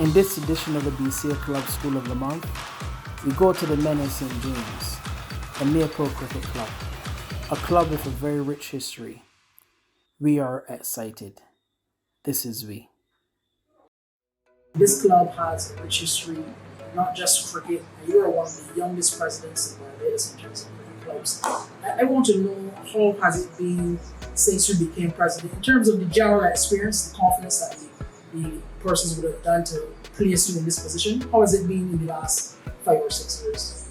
In this edition of the BCA Club School of the Month, we go to the men of St. James, the Maple Cricket Club, a club with a very rich history. We are excited. This is we. This club has a rich history, not just cricket. You are one of the youngest presidents in Barbados in terms of cricket clubs. I want to know, how has it been since you became president in terms of the general experience, the confidence that the persons would have done to place you in this position? How has it been in the last 5 or 6 years?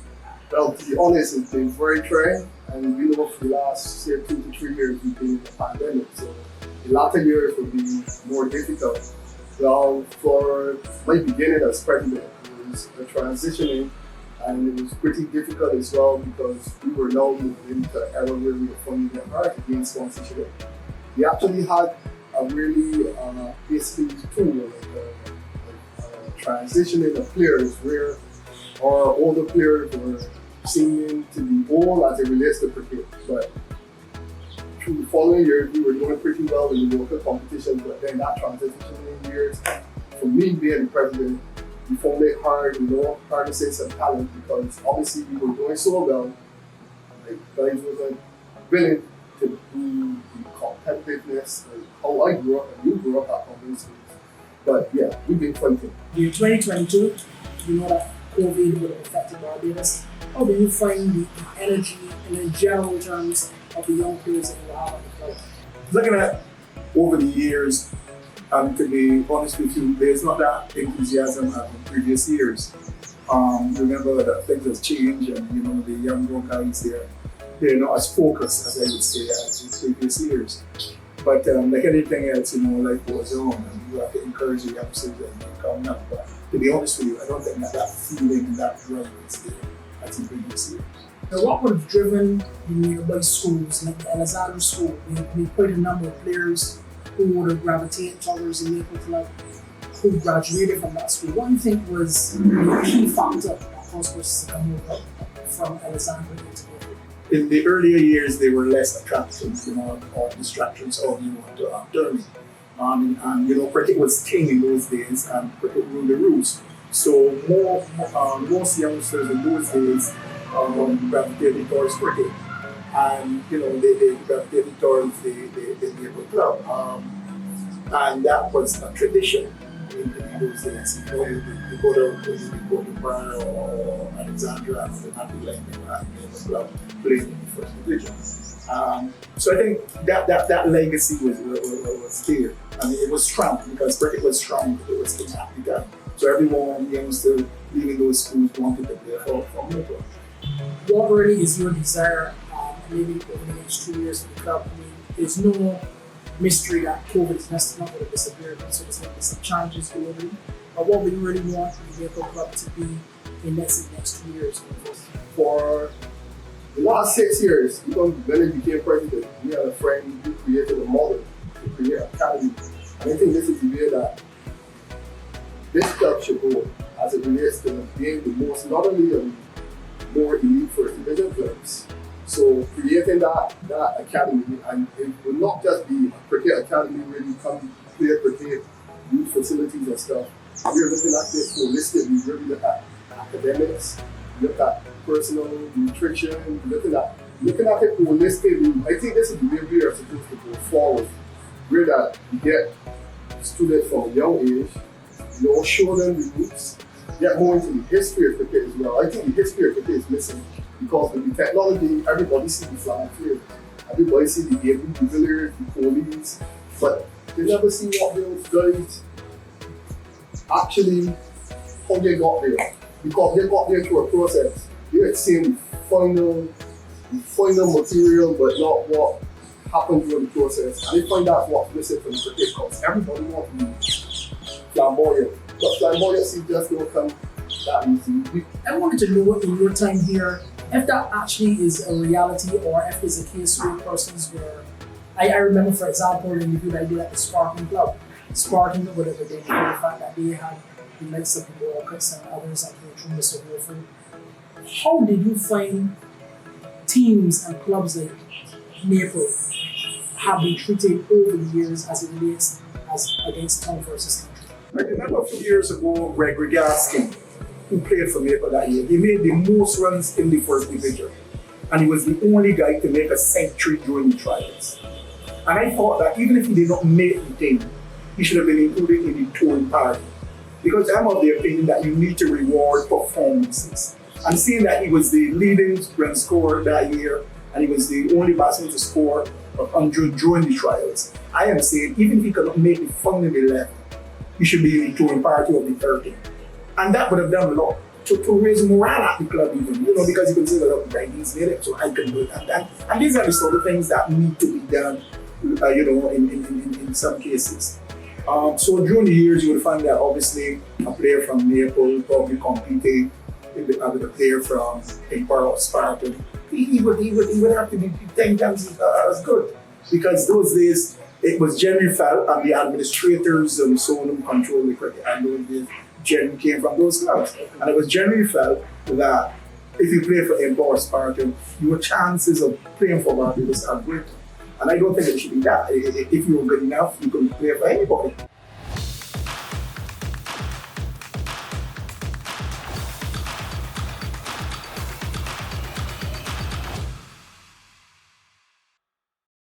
Well, to be honest, it's been very trying, and we know for the last say, 2 to 3 years we've been in the pandemic, so the latter years will be more difficult. Well, for my beginning as president, it was a transitioning, and it was pretty difficult as well because we were now moving into an era where we were funding the hard against sponsorship. We actually had a really basically tool, transitioning of players where our older players were seeming to be old as it relates to cricket. But through the following years, we were doing pretty well in the local competitions, but then that transitioning years, for me being the president, we found it hard, harnessing some talent because obviously we were doing so well. Like, guys wasn't willing to do the competitiveness, like how I grew up and you grew up at Congress schools. But yeah, we've been fighting. In 2022, you know that COVID would have affected Barbados. How do you find the energy and in general terms of the young players that you have at the club? Looking at over the years, to be honest with you, there's not that enthusiasm as in previous years. Remember that things have changed, and the younger guys they're not as focused as I would say as in previous years. But like anything else, life goes on, and you have to encourage the youngsters and come up. But to be honest with you, I don't think that feeling and that drive is there as in previous years. Now, what would have driven the nearby schools, like the Alexandra School? We quite a number of players who would have gravitated towards the Maple Club, who graduated from that school. What do you think was the key factor that caused us to come over from Alexandra into Maple? In the earlier years, there were less attractions, or distractions, or you want to term it. And cricket was king in those days, and cricket ruled the roost. So most youngsters in those days gravitated towards cricket, and they gravitated towards the Maple Club, and that was a tradition in those days. You go to Bra or Alexandra and be like they were at Maple Club playing in the first division. So I think that legacy was there. I mean, it was strong because cricket was strong. It was in Africa. So everyone youngster leaving those schools wanted to play for Maple. What really is your desire, maybe over the next 2 years for the club? I mean, there's no mystery that COVID is not going to disappear, so there's going to be some challenges globally. But what would you really want the Maple Club to be in the next 2 years? For the last 6 years, even when I became president, we had a friend who created a model to create an academy. And I think this is the way that this club should go as it relates to being the most, not only more elite first division clubs. So creating that academy, and it will not just be a cricket academy where you come play cricket, use facilities and stuff. We're looking at this holistically. We really look at academics, look at personal nutrition, looking at it holistically. I think this is the way we are supposed to go forward. Where that you get students from a young age, show them the roots, get more into the history of cricket as well. I think the history of cricket is missing because with the technology, everybody sees the flag field, everybody sees the AB, the Villiers, the Kohlis, but they never see what those guys actually, how they got there. Because they got there through a process. They're seeing the final material, but not what happened during the process. And they find out what's missing from the cricket because everybody wants to be flamboyant. But flamboyancy just don't come that easy. I wanted to know in your time here if that actually is a reality or if there's a case where persons where I remember, for example, the interview I did at the Spartan Club. Spartan would have identified the fact that they had the likes of the Walcotts and others like Mr. Wilfred. How did you find teams and clubs like Maple have been treated over the years as it relates as against town versus country? I remember a few years ago, Gregory Gaskin, who played for Maple that year, he made the most runs in the first division. And he was the only guy to make a century during the trials. And I thought that even if he did not make the team, he should have been included in the touring party. Because I'm of the opinion that you need to reward performances. And seeing that he was the leading run scorer that year, and he was the only batsman to score 100 during the trials, I am saying even if he cannot make the founding 11, he should be in the touring party of the 30. And that would have done a lot to raise morale at the club even, because you can say, well, he's made it, so I can do it. And these are the sort of things that need to be done, in some cases. So during the years, you will find that obviously a player from Maple probably competed with a player from Empire or Spartan. He would have to be 10 times as good, because those days it was generally felt, and the administrators and so on who control the cricket, and those days generally came from those clubs, and it was generally felt that if you play for Empire or Spartan, your chances of playing for Barbados are greater. And I don't think it should be that. If you're good enough, you can play for anybody.